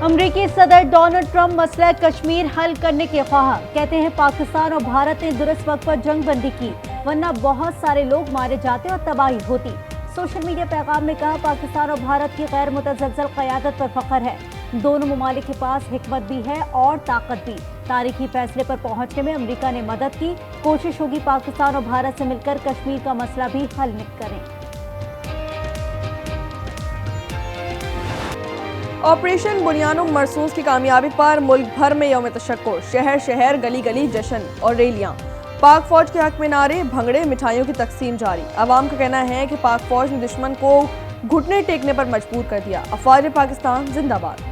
अमेरिकी सदर Donald Trump मसला कश्मीर हल करने के ख्वाह। कहते हैं पाकिस्तान और भारत ने दुरुस्त वक्त पर जंग बंदी की, वरना बहुत सारे लोग मारे जाते और तबाही होती। सोशल मीडिया पैगाम में कहा, पाकिस्तान और भारत की गैर मुतज़लज़ल क़यादत पर फख्र है। दोनों ममालिक के पास हिकमत भी है और ताकत भी। तारीखी फैसले पर पहुंचने में अमेरिका ने मदद की। कोशिश होगी पाकिस्तान और भारत से मिलकर कश्मीर का मसला भी हल करें। ऑपरेशन बुनियानुम मरसूस की कामयाबी पर मुल्क भर में यौम तशक्कुर, शहर शहर गली गली जश्न और रैलियां। पाक फौज के हक में नारे, भंगड़े, मिठाइयों की तकसीम जारी। अवाम का कहना है कि पाक फौज ने दुश्मन को घुटने टेकने पर मजबूर कर दिया। अफवाज पाकिस्तान जिंदाबाद।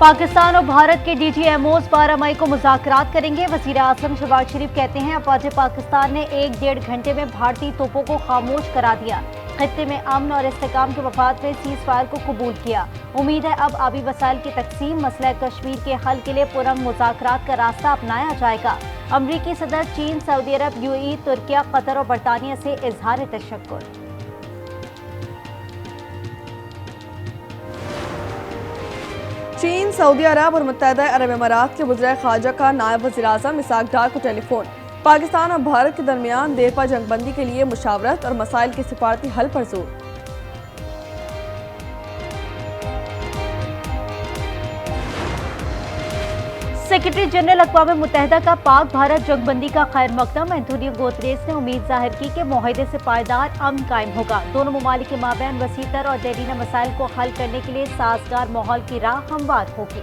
पाकिस्तान और भारत के DGMOs 12 मई को मुज़ाकरात करेंगे। वज़ीर आज़म शहबाज शरीफ कहते हैं, अफवाज पाकिस्तान ने 1-1.5 घंटे में भारतीय तोपों को खामोश करा दिया। खित्ते में अमन और इस्तेकाम के मफाद में सीज़ फायर को कबूल किया। उम्मीद है अब आबी वसाइल की तकसीम, मसला कश्मीर के हल के लिए पुरअमन मुज़ाकरात का रास्ता अपनाया जाएगा। अमरीकी सदर चीन, सऊदी अरब, UAE, तुर्किया, कतर और बरतानिया से इजहार तशक्कुर। चीन, सऊदी अरब और मुत्तहदा अरब अमारात के वज़ीर ख़ारजा का नायब वज़ीर आज़म इसहाक डार को टेलीफोन। पाकिस्तान और भारत के दरमियान देरपा जंगबंदी के लिए मुशावरत और मसाइल के सिफारती हल पर जोर। सेक्रेटरी जनरल अक़वाम मुत्तहिदा का पाक भारत जंगबंदी का खैर मकदम एंटोनियो गुतेरेस ने उम्मीद जाहिर की कि मुआहदे से पायदार अमन कायम होगा। दोनों ममालिक के माबैन वसीतर और देरीना मसाइल को हल करने के लिए साजगार माहौल की राह हमवार होगी।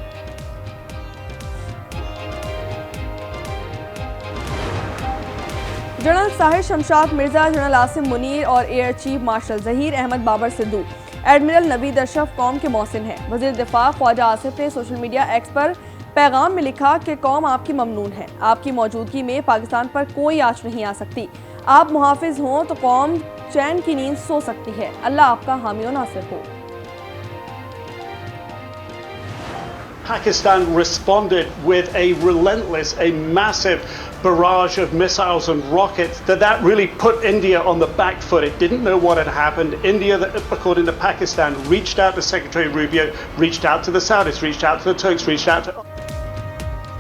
जनरल साहिर शमशाद मिर्जा, जनरल आसिम मुनीर और air chief marshal Zaheer Ahmed Babar Sidhu, admiral Naveed Ashraf कौम के मौसिन हैं। वज़ीर दिफा ख्वाजा आसिफ ने सोशल मीडिया एक्स पर पैगाम में लिखा कि कौम आपकी ममनून है। आपकी मौजूदगी में पाकिस्तान पर कोई आँच नहीं आ सकती। आप मुहाफिज हों तो कौम चैन की नींद सो सकती है। अल्लाह आपका हामी और नासिर हो। Pakistan responded with a relentless, a massive barrage of missiles and rockets that really put India on the back foot. It didn't know what had happened. India, according to Pakistan, reached out to Secretary Rubio, reached out to the Saudis, reached out to the Turks, reached out to...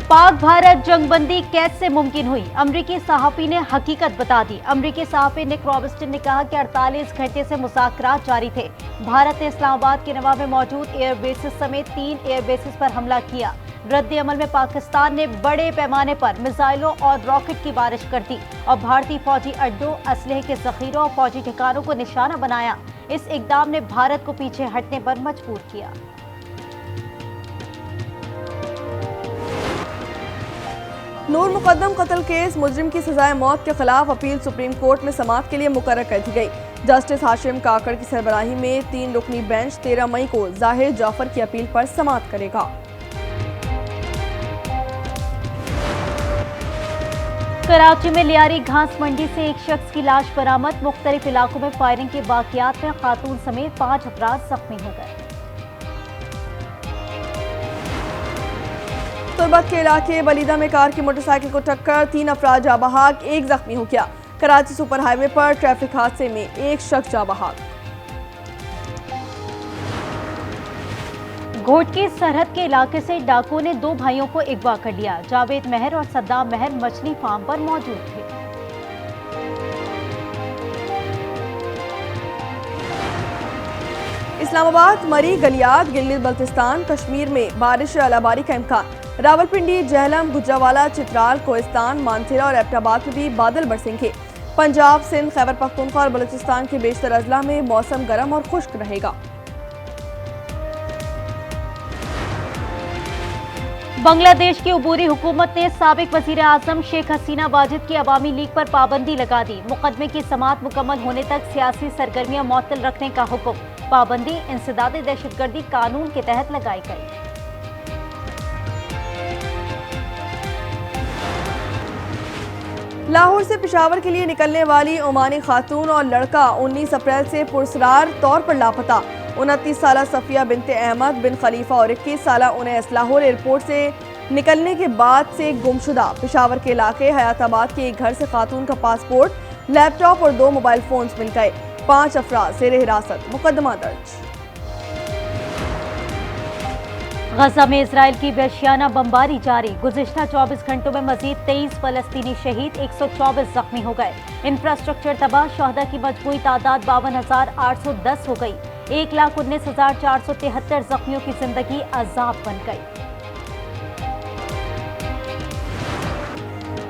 Pak Bharat जंगबंदी कैसे मुमकिन हुई? अमरीकी सहाफ़ी ने हकीकत बता दी। अमरीकी सहाफ़ी निक रॉबिन्सन ने कहा कि 48 घंटे से मुज़ाकरात जारी थे। भारत ने इस्लामाबाद के नवा में मौजूद एयर बेसिस समेत 3 एयर बेसिस पर हमला किया। रद्द अमल में पाकिस्तान ने बड़े पैमाने पर मिसाइलों और रॉकेट की बारिश कर दी और भारतीय फौजी अड्डों, असलहे के ज़ख़ीरों और फौजी ठिकानों को निशाना बनाया। इस इक़दाम ने भारत को पीछे हटने पर मजबूर किया। नूर मुकद्दम कत्ल केस मुजरिम की सजाए मौत के खिलाफ अपील सुप्रीम कोर्ट में समाअत के लिए मुकर्रर कर दी गई। जस्टिस हाशिम काकड़ की सरबराही में 3 रुकनी बेंच 13 मई को जाहिर जाफर की अपील पर समाअत करेगा। कराची में लियारी घास मंडी से एक शख्स की लाश बरामद। मुख्तलिफ इलाकों में फायरिंग के वाकयात में खातून समेत 5 अफराद जख्मी हो गए। तुर्बत के इलाके बलीदा में कार की मोटरसाइकिल को टक्कर, 3 अफराद जाँ बहक, 1 जख्मी हो गया। कराची सुपर हाईवे पर ट्रैफिक हादसे में 1 शख्स जाँ बहक। घोटकी सरहद के इलाके से डाकुओं ने 2 भाइयों को अगवा कर लिया। जावेद महर और सद्दाम महर मछली फार्म पर मौजूद थे। इस्लामाबाद, मरी, गलियात, गिलगित बल्तिस्तान, कश्मीर में बारिश अलाबारी का इम्कान। रावलपिंडी, जहलम, गुजरावाला, चित्राल, कोहिस्तान, मानसेरा और एबटाबाद में भी बादल बरसेंगे। पंजाब, सिंध, खैबर पख्तूनख्वा और बलूचिस्तान के बेशतर अजला में मौसम गर्म और खुश्क रहेगा। बांग्लादेश की अबूरी हुकूमत ने साबिक वजीर आजम शेख हसीना वाजिद की अवामी लीग पर पाबंदी लगा दी। मुकदमे की समाअत मुकम्मल होने तक सियासी सरगर्मियां मुअत्तल रखने का हुक्म। पाबंदी इंसदाद दहशतगर्दी कानून के तहत लगाई गई। लाहौर से पेशावर के लिए निकलने वाली ओमानी खातून और लड़का 19 अप्रैल से पुरसरार तौर पर लापता। 29 साला सफिया बिनते अहमद बिन खलीफा और 21 साला उनैस लाहौर एयरपोर्ट से निकलने के बाद से गुमशुदा। पेशावर के इलाके हयाताबाद के एक घर से खातून का पासपोर्ट, लैपटॉप और 2 मोबाइल फोन्स मिल गए। 5 अफराद ज़ेरे हिरासत, मुकदमा दर्ज। गजा में इसराइल की वहशियाना बमबारी जारी। गुज़िश्ता 24 घंटों में मजीद 23 फलस्तीनी शहीद, 124 जख्मी हो गए। इंफ्रास्ट्रक्चर तबाह, शहदा की मजमूई तादाद 52,810 हो गई। 1,19,473 जख्मियों की जिंदगी अजाब बन गई।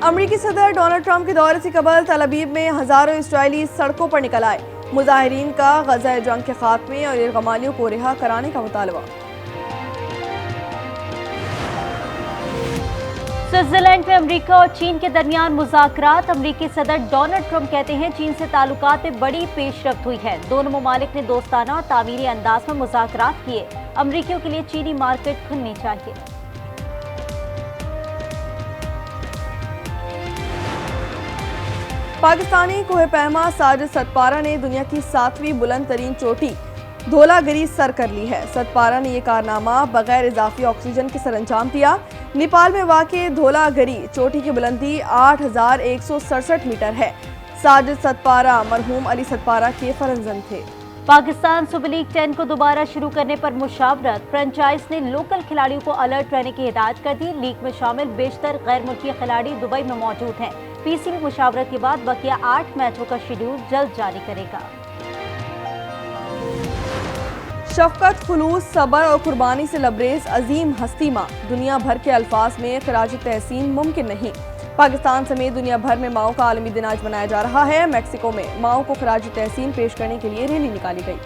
अमरीकी सदर डोनाल्ड ट्रंप के दौरे से कबल तल अवीव में हजारों इसराइली सड़कों पर निकल आए। मुजाहिरीन का गजा जंग के खात्मे और यरगमालियों को रिहा कराने का मुतालबा। स्विट्जरलैंड में अमेरिका और चीन के दरमियान मुज़ाकरात। अमेरिकी सदर डोनाल्ड ट्रंप कहते हैं चीन से ताल्लुकात में बड़ी पेशरफ्त हुई है। दोनों ममालिक ने दोस्ताना और तामीरी अंदाज में मुज़ाकरात किए। अमेरिकियों के लिए चीनी मार्केट खुलनी चाहिए। पाकिस्तानी कोहे पहमा साजिद सतपारा ने दुनिया की 7वीं बुलंद तरीन चोटी धोलागिरी सर कर ली है। सतपारा ने यह कारनामा बगैर इजाफी ऑक्सीजन के सरअंजाम दिया। नेपाल में वाक़ धोलागिरी चोटी की बुलंदी 8,167 मीटर है। साजिद सतपारा मरहूम अली सतपारा के फरजंद थे। पाकिस्तान सुपर लीग 10 को दोबारा शुरू करने पर मुशावरत। फ्रेंचाइज ने लोकल खिलाड़ियों को अलर्ट रहने की हिदायत कर दी। लीग में शामिल बेशतर गैर मुल्की खिलाड़ी दुबई में मौजूद हैं। पीसीबी मुशावरत के बाद बकिया 8 मैचों का शेड्यूल जल्द जारी करेगा। शफकत, खुलूस, सबर और कुर्बानी से लबरेज अजीम हस्ती माँ। दुनिया भर के अल्फाज में खराज तहसीन मुमकिन नहीं। पाकिस्तान समेत दुनिया भर में माओ का आलमी दिन आज मनाया जा रहा है। मैक्सिको में माओ को खराज तहसीन पेश करने के लिए रैली निकाली गई।